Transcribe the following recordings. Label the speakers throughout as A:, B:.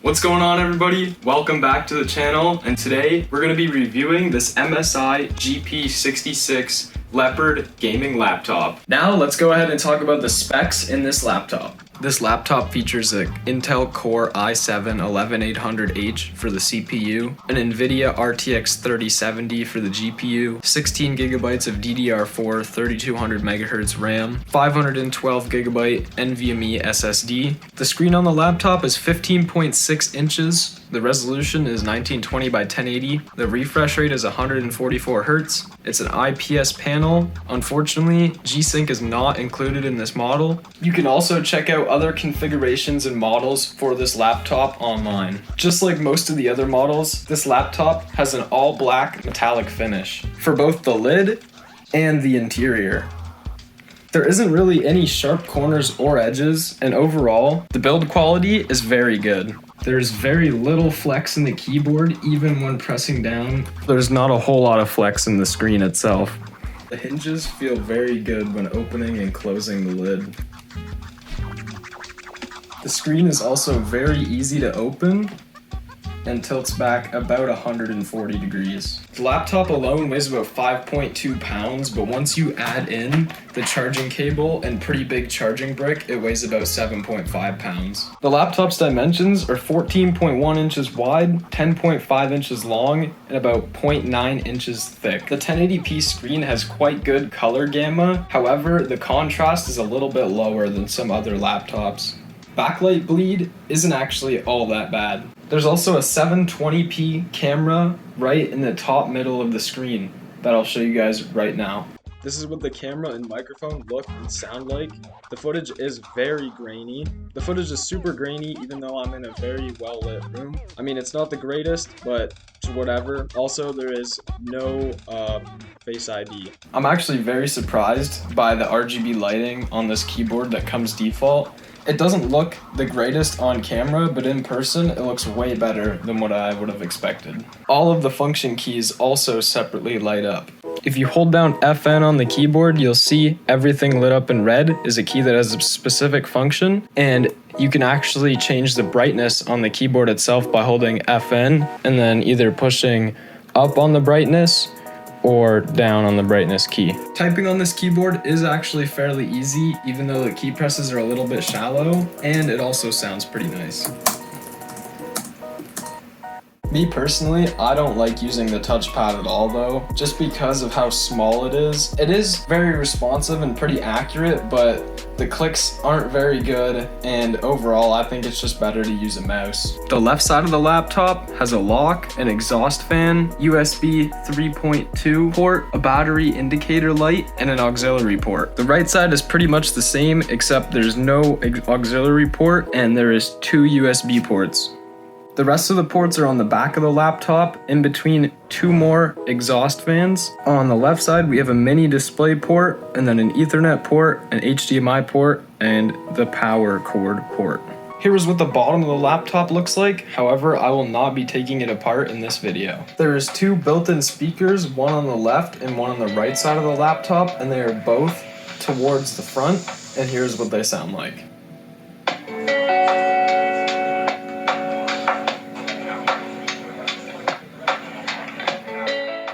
A: What's going on, everybody? Welcome back to the channel, and today we're going to be reviewing this MSI GP66 Leopard gaming laptop. Now let's go ahead and talk about the specs in this laptop. This laptop features an Intel Core i7-11800H for the CPU, an NVIDIA RTX 3070 for the GPU, 16 gigabytes of DDR4 3200 MHz RAM, 512 gigabyte NVMe SSD. The screen on the laptop is 15.6 inches. The resolution is 1920 by 1080. The refresh rate is 144 Hz. It's an IPS panel. Unfortunately, G-Sync is not included in this model. You can also check out other configurations and models for this laptop online. Just like most of the other models, this laptop has an all-black metallic finish for both the lid and the interior. There isn't really any sharp corners or edges, and overall, the build quality is very good. There's very little flex in the keyboard, even when pressing down. There's not a whole lot of flex in the screen itself. The hinges feel very good when opening and closing the lid. The screen is also very easy to open and tilts back about 140 degrees. The laptop alone weighs about 5.2 pounds, but once you add in the charging cable and pretty big charging brick, it weighs about 7.5 pounds. The laptop's dimensions are 14.1 inches wide, 10.5 inches long, and about 0.9 inches thick. The 1080p screen has quite good color gamma, however, the contrast is a little bit lower than some other laptops. Backlight bleed isn't actually all that bad. There's also a 720p camera right in the top middle of the screen that I'll show you guys right now. This is what the camera and microphone look and sound like. The footage is very grainy. The footage is super grainy even though I'm in a very well lit room. I mean, it's not the greatest, but whatever. Also, there is no Face ID. I'm actually very surprised by the RGB lighting on this keyboard that comes default. It doesn't look the greatest on camera, but in person, it looks way better than what I would have expected. All of the function keys also separately light up. If you hold down FN on the keyboard, you'll see everything lit up in red is a key that has a specific function, and you can actually change the brightness on the keyboard itself by holding FN and then either pushing up on the brightness or down on the brightness key. Typing on this keyboard is actually fairly easy, even though the key presses are a little bit shallow, and it also sounds pretty nice. Me personally, I don't like using the touchpad at all though, just because of how small it is. It is very responsive and pretty accurate, but the clicks aren't very good, and overall I think it's just better to use a mouse. The left side of the laptop has a lock, an exhaust fan, USB 3.2 port, a battery indicator light, and an auxiliary port. The right side is pretty much the same, except there's no auxiliary port and there is 2 USB ports. The rest of the ports are on the back of the laptop, in between 2 more exhaust fans. On the left side, we have a mini display port, and then an Ethernet port, an HDMI port, and the power cord port. Here is what the bottom of the laptop looks like. However, I will not be taking it apart in this video. There is 2 built-in speakers, one on the left and one on the right side of the laptop, and they are both towards the front, and here's what they sound like.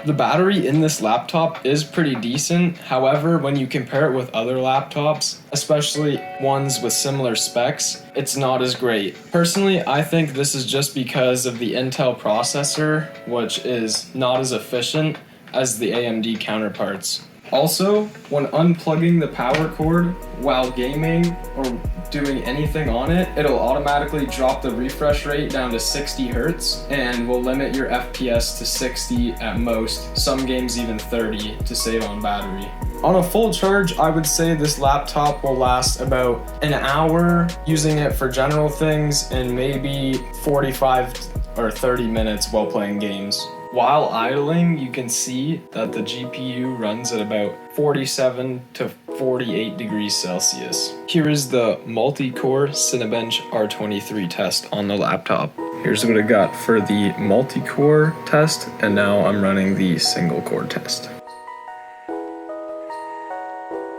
A: The battery in this laptop is pretty decent. However, when you compare it with other laptops, especially ones with similar specs, it's not as great. Personally, I think this is just because of the Intel processor, which is not as efficient as the AMD counterparts. Also, when unplugging the power cord while gaming or doing anything on it, it'll automatically drop the refresh rate down to 60 Hz and will limit your FPS to 60 at most, some games even 30 to save on battery. On a full charge, I would say this laptop will last about an hour using it for general things and maybe 45 or 30 minutes while playing games. While idling, you can see that the GPU runs at about 47 to 48 degrees Celsius. Here is the multi-core Cinebench R23 test on the laptop. Here's what I got for the multi-core test, and now I'm running the single-core test.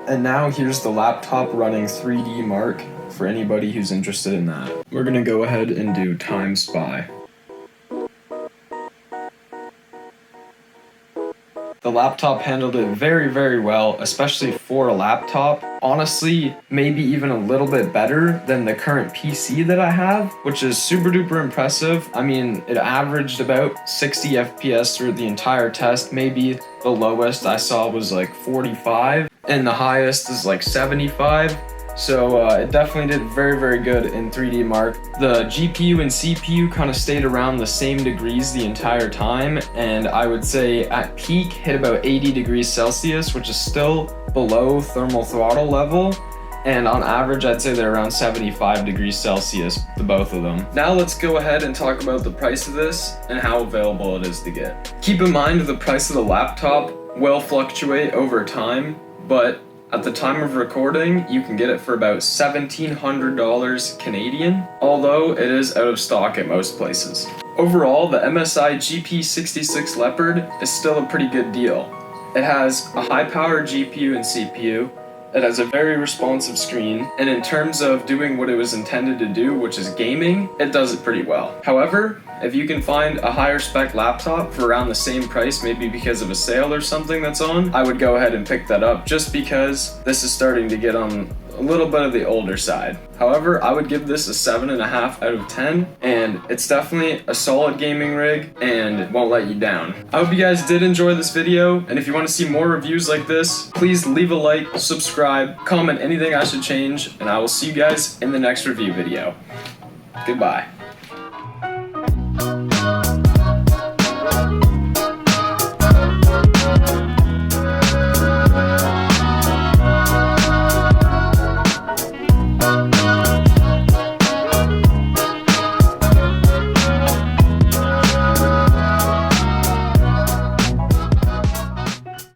A: And now here's the laptop running 3D Mark. for anybody who's interested in that. We're gonna go ahead and do Time Spy. The laptop handled it very, very well, especially for a laptop. Honestly, maybe even a little bit better than the current PC that I have, which is super duper impressive. I mean, it averaged about 60 FPS through the entire test. Maybe the lowest I saw was like 45, and the highest is like 75. So it definitely did very, very good in 3D Mark. The GPU and CPU kind of stayed around the same degrees the entire time, and I would say at peak hit about 80 degrees Celsius, which is still below thermal throttle level. And on average, I'd say they're around 75 degrees Celsius, the both of them. Now let's go ahead and talk about the price of this and how available it is to get. Keep in mind the price of the laptop will fluctuate over time, but at the time of recording, you can get it for about $1,700 Canadian, although it is out of stock at most places. Overall, the MSI GP66 Leopard is still a pretty good deal. It has a high-powered GPU and CPU, it has a very responsive screen, and in terms of doing what it was intended to do, which is gaming, it does it pretty well. However, if you can find a higher spec laptop for around the same price, maybe because of a sale or something that's on, I would go ahead and pick that up just because this is starting to get on a little bit of the older side. However, I would give this a 7.5 out of 10, and it's definitely a solid gaming rig and won't let you down. I hope you guys did enjoy this video, and if you want to see more reviews like this, please leave a like, subscribe, comment anything I should change, and I will see you guys in the next review video. Goodbye.